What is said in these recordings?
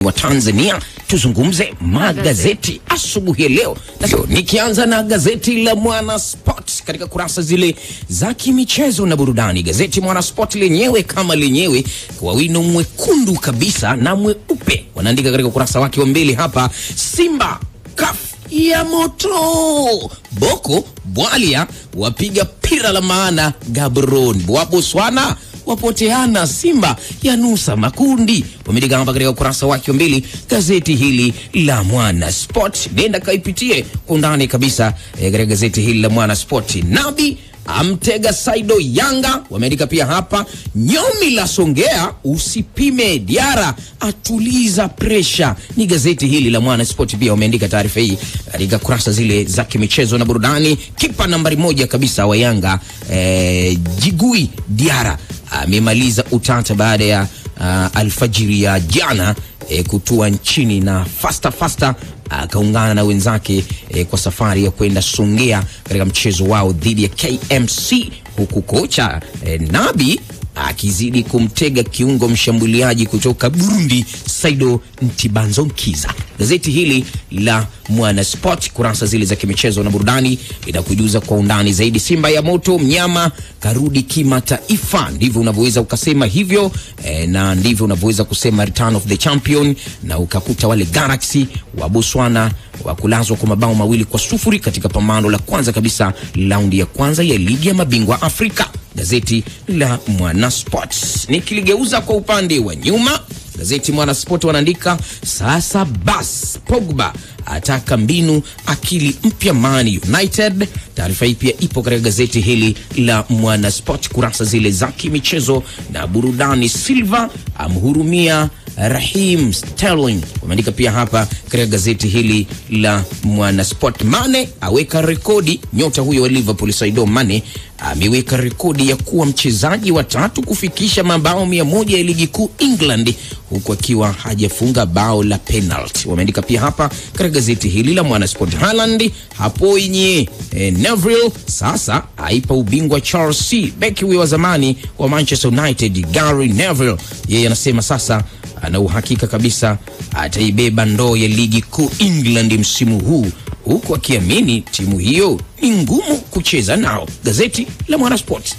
wa Tanzania. Tuzungumze magazeti asubuhi ya leo. Nikianza na gazeti la Mwana Sport katika kurasa zile za kimichezo na burudani. Gazeti Mwana Sport lenyewe kama lenyewe kwa wino mwekundu kabisa na mweupe. Wanaandika katika kurasa wake wa mbele hapa, Simba CAF ya moto, Boko Bwalia wapiga pira la maana Gaborone, Botswana wapoteana, Simba ya nusa makundi. Wameandika hapa katika kurasa wake wa mbili gazeti hili la Mwana Sport. Nenda kaipitie undani kabisa katika gazeti hili la Mwana Sport. Nabi amtega Saido Yanga. Wameandika pia hapa, Nyomi la Songea usipime Diara atuliza pressure. Ni gazeti hili la Mwana Sport pia wameandika taarifa hii katika kurasa zile za kimichezo na burudani. Kipa nambari 1 kabisa wa Yanga Jigui Diara amemaliza utata baada ya alfajiri ya jana kutua nchini na fasta akaungana na wenzake kwa safari ya kwenda Songea katika mchezo wao dhidi ya KMC, huku kocha Nabi akizidi kumtega kiungo mshambuliaji kutoka Burundi Saido Ntibanzonkiza. Gazeti hili la Mwana Sport kurasa zile za kimichezo na burudani inakujuza kwa undani zaidi. Simba ya moto, mnyama karudi kimataifa, ndivyo unavyoweza ukasema hivyo na ndivyo unavyoweza kusema return of the champion, na ukakuta wale Galaxy wa Botswana wakulazwa kwa mabao 2-0 katika pambano la kwanza kabisa raundi ya kwanza ya ligi ya mabingwa Afrika. Gazeti la Mwana Sport. Nikiligeuza kwa upande wa nyuma, gazeti Mwana Sport wanaandika sasa bas Pogba ataka mbinu akili mpya Man United. Taarifa hii pia ipo katika gazeti hili la Mwana Sport kurasa zile za kimichezo na burudani. Silva amhurumia Raheem Sterling. Wameandika pia hapa katika gazeti hili la Mwana Sport. Mane aweka rekodi. Nyota huyo wa Liverpool Sadio Mane ameweka rekodi ya kuwa mchezaji wa 3 kufikisha mabao 100 ya ligi kuu England huku akiwa hajafunga bao la penalty. Wameandika pia hapa katika gazeti hili la Mwana Sport. Haaland hapo yenye Neville sasa aipa ubingwa Chelsea. Beki huyo wa zamani wa Manchester United Gary Neville, yeye anasema sasa ana uhakika kabisa ataibeba ndoo ya ligi kuu England msimu huu, huku akiamini timu hiyo ni ngumu kucheza nao. Gazeti la Mwana Sport.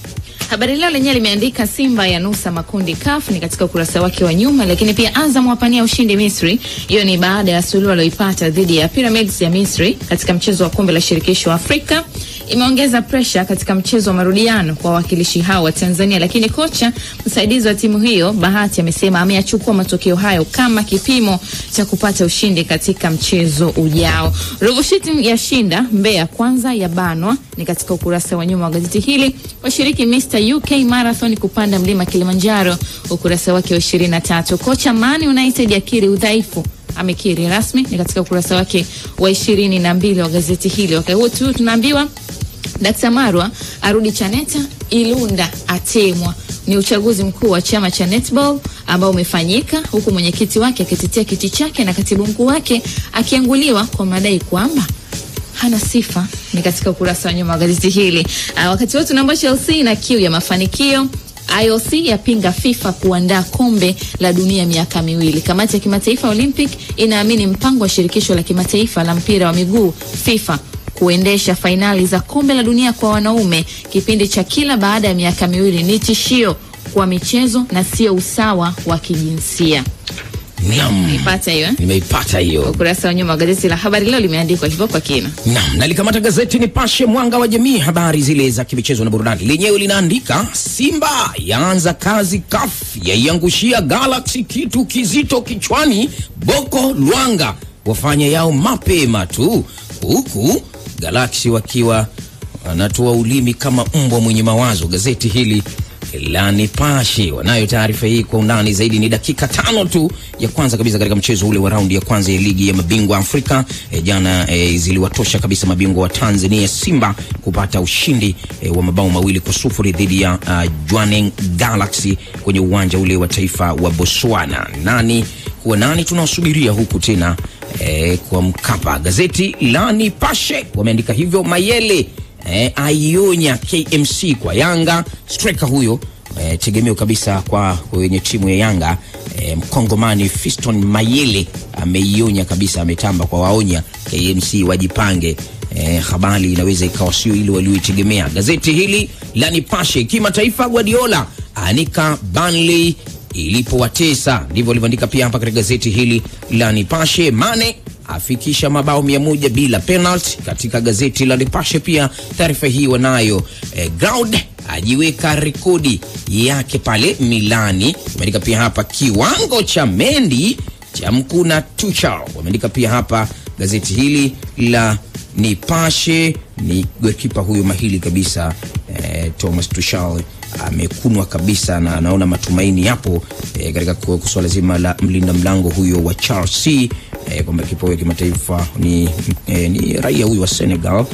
Habari Leo lenyewe limeandika Simba ya nusa makundi CAF, ni katika ukurasa wake wa nyuma, lakini pia Azam wapania ushindi Misri. Hiyo ni baada ya suluhu walioipata dhidi ya Pyramids ya Misri katika mchezo wa kombe la shirikisho Afrika. Imeongeza pressure katika mchezo wa marudiano kwa wakilishi hao wa Tanzania, lakini kocha msaidizi wa timu hiyo Bahati amesema ameyachukua matokeo hayo kama kipimo cha kupata ushindi katika mchezo ujao. Ruvushiti ya shinda Mbeya kwanza ya banwa, ni katika ukurasa wa nyuma wa gazeti hili. Washiriki Mr UK Marathon kupanda mlima Kilimanjaro, ukurasa wake wa 23. Kocha Man United akiri udhaifu, amekiri rasmi, ni katika ukurasa wake wa 22 wa gazeti hili. Wakati huo tu tunaambiwa Dr. Marwa arudi Chaneta, Ilunda atemwa. Ni uchaguzi mkuu wa chama cha Netball ambao umefanyika, huku mwenyekiti wake akitetea kiti chake na katibu mkuu wake akianguliwa kwa madai kwamba hana sifa, ni katika ukurasa wa nyuma wa gazeti hili. Wakati wote tunaomba Chelsea na kiu ya mafanikio. IOC yapinga FIFA kuandaa kombe la dunia miaka 2. Kamati ya kimataifa Olympic inaamini mpango wa shirikisho la kimataifa la mpira wa miguu FIFA kuendesha fainali za kombe la dunia kwa wanaume kipindi cha kila baada ya miaka 2 ni tishio kwa michezo na sio usawa wa kijinsia. Nimeipata hiyo. Nimeipata hiyo. Ukurasa wa nyuma gazeti la Habari Leo limeandikwa hivyo kwa kina. Naam, nalikamata gazeti Nipashe Mwanga wa Jamii, habari zile za kimichezo na burudani. Lenyewe linaandika Simba yaanza kazi CAF, yaiangushia Galaxy kitu kizito kichwani, Boko Luanga wafanya yao mapema tu, huku Galaxy wakiwa wanatoa ulimi kama mbwa mwenye mawazo. Gazeti hili la Nipashe wanayo taarifa hii kwa undani zaidi. Ni dakika 5 tu ya kwanza kabisa katika mchezo ule wa raundi ya kwanza ya ligi ya mabingwa Afrika. Jana ziliwatosha kabisa mabingwa wa Tanzania Simba kupata ushindi wa mabao 2-0 dhidi ya Jwaneng Galaxy kwenye uwanja ule wa taifa wa Botswana. Nani tunasubiria huku tena kwa Mkapa. Gazeti la Nipashe wameandika hivyo. Mayele aionya KMC kwa Yanga. Striker huyo tegemeo kabisa kwa wenye timu ya Yanga. Mkongomani Fiston Mayele ameionya kabisa, ametamba kwa waonya KMC wajipange. Habari inaweza ikawa sio ile walioitegemea. Gazeti hili la Nipashe, kimataifa Guardiola anika Burnley ilipowatesa, ndivyo walivyoandika pia hapa katika gazeti hili la Nipashe. Mane afikisha mabao 100 bila penalty katika gazeti la Nipashe pia taarifa hii wanayo. Ground ajiweka rekodi yake pale Milani, wameandika pia hapa. Kiwango cha Mendy cha mkuna Tuchel, wameandika pia hapa gazeti hili la Nipashe. Ni goalkeeper huyo mahili kabisa, Thomas Tuchel amekunwa kabisa, na anaona matumaini yapo katika swala zima la mlinda mlango huyo wa Chelsea. Kwamba kipa wa kimataifa ni raia huyu wa Senegal,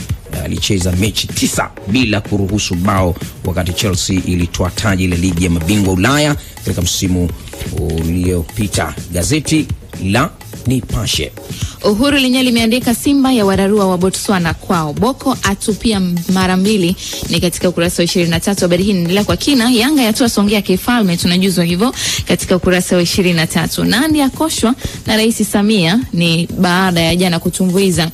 alicheza mechi 9 bila kuruhusu bao wakati Chelsea ilitoa taji la ligi ya mabingwa Ulaya katika msimu uliopita. Gazeti la Nipashe. Uhuru lenyewe limeandika Simba ya wararua wa Botswana kwao, Boko atupia mara 2, ni katika ukurasa wa 23. Habari hii inaendelea kwa kina. Yanga yatoa Songea kifalme, tunajuzwa hivyo katika ukurasa wa 23. Nandi akoshwa na Rais Samia, ni baada ya jana kutumbuiza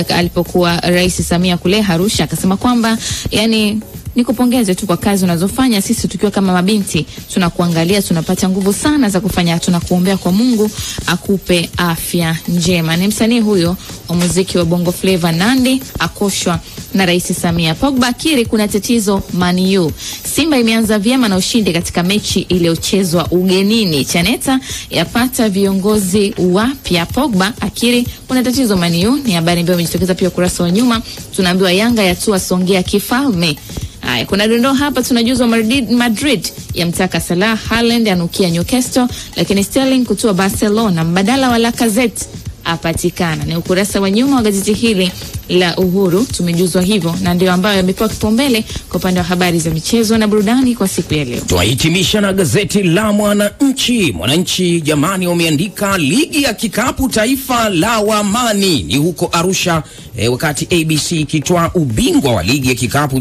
alipokuwa Rais Samia kule Arusha, akasema kwamba yani nikupongeze tu kwa kazi unazofanya. Sisi tukiwa kama mabinti tunakuangalia, tunapata nguvu sana za kufanya, tunakuombea kwa Mungu akupe afya njema. Ni msanii huyo wa muziki wa Bongo Flava Nandi akoshwa na Rais Samia. Pogba akiri kuna tatizo Man U. Simba imeanza vyema na ushindi katika mechi iliyochezwa ugenini. Chaneta yapata viongozi wapya. Pogba akiri kuna tatizo Man U, ni habari ambayo imejitokeza pia ukurasa wa nyuma. Tunaambiwa Yanga yatua Songea kifalme. Haya, kuna dondoo hapa. Tunajuzwa Madrid yamtaka Salah, Haaland anukia Newcastle, lakini Sterling kutua Barcelona, mbadala wa Lacazette apatikana. Ni ukurasa wa nyuma wa gazeti hili la Uhuru, tumejuzwa hivyo, na ndio ambayo yamepewa kipaumbele kwa upande wa habari za michezo na burudani kwa siku ya leo. Tuhitimisha na gazeti la Mwananchi. Mwananchi jamani, wameandika ligi ya kikapu taifa la Wamani ni huko Arusha, wakati ABC ikitoa ubingwa wa ligi ya kikapu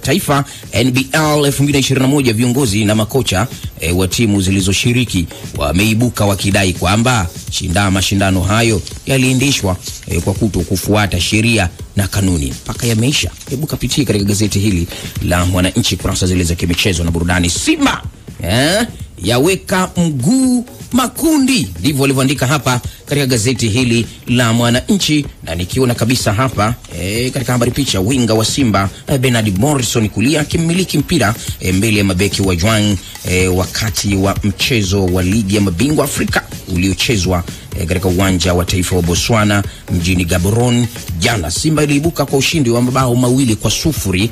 taifa NBL 2021. Viongozi na makocha wa timu zilizoshiriki wameibuka wakidai kwamba mashindano hayo yaliendeshwa kwa kufuata sheria na kanuni mpaka yameisha. Hebu kapitie katika gazeti hili la Mwananchi kurasa zile za kimichezo na burudani. Simba yaweka mguu makundi, ndivyo walivyoandika hapa katika gazeti hili la Mwananchi, na nikiona kabisa hapa katika habari picha winga wa Simba Bernard Morrison kulia akimiliki mpira mbele ya mabeki wa Juang wakati wa mchezo wa ligi ya mabingwa Afrika uliochezwa katika uwanja wa taifa wa Botswana mjini Gaborone jana. Simba iliibuka kwa ushindi wa mabao 2-0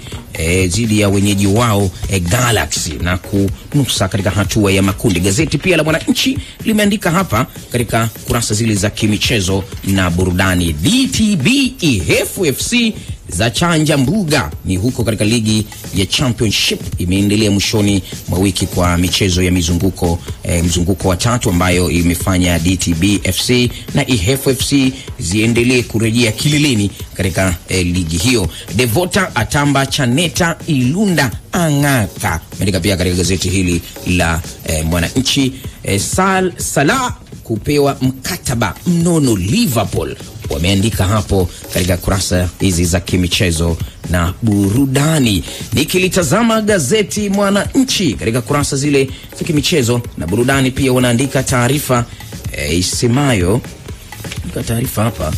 dhidi ya wenyeji wao Galaxy na kunusa katika hatua ya makundi. Gazeti pia la Mwananchi limeandika hapa katika kurasa zile za kimichezo na burudani. DTB FFC za chanja mbuga, ni huko katika ligi ya Championship imeendelea mwishoni mwa wiki kwa michezo ya mzunguko wa 3 ambayo imefanya DTB FC na FFC ziendelee kurejea kileleni katika ligi hiyo. Devota atamba Chaneta Ilunda angaka, imeandika pia katika gazeti hili la Mwananchi. Salah kupewa mkataba mnono Liverpool, wameandika hapo katika kurasa hizi za kimichezo na burudani. Nikilitazama gazeti Mwananchi katika kurasa zile za kimichezo na burudani pia wanaandika taarifa isemayo, taarifa hapa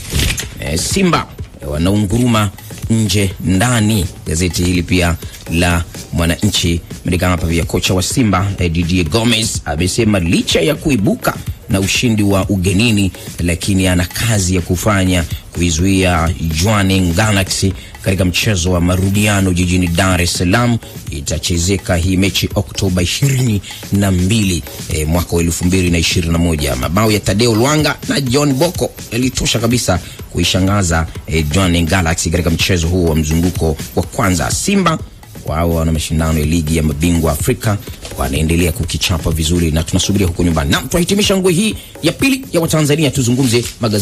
Simba wanaunguruma nje ndani. Gazeti hili pia la Mwananchi imeandika hapa pia kocha wa Simba Didier Gomez amesema licha ya kuibuka na ushindi wa ugenini, lakini ana kazi ya kufanya kuizuia Jwaneng Galaxy katika mchezo wa marudiano jijini Dar es Salaam. Itachezeka hii mechi Oktoba 22 mwaka 2021. Mabao ya Tadeo Luanga na John Boko yalitosha kabisa kuishangaza Jwaneng Galaxy katika mchezo huo wa mzunguko wa kwanza. Simba wao wana mashindano ya ligi ya mabingwa Afrika, wanaendelea kukichapa vizuri na tunasubiria huko nyumbani. Na tuhitimisha ngwe hii ya pili ya Watanzania, tuzungumze magazeti.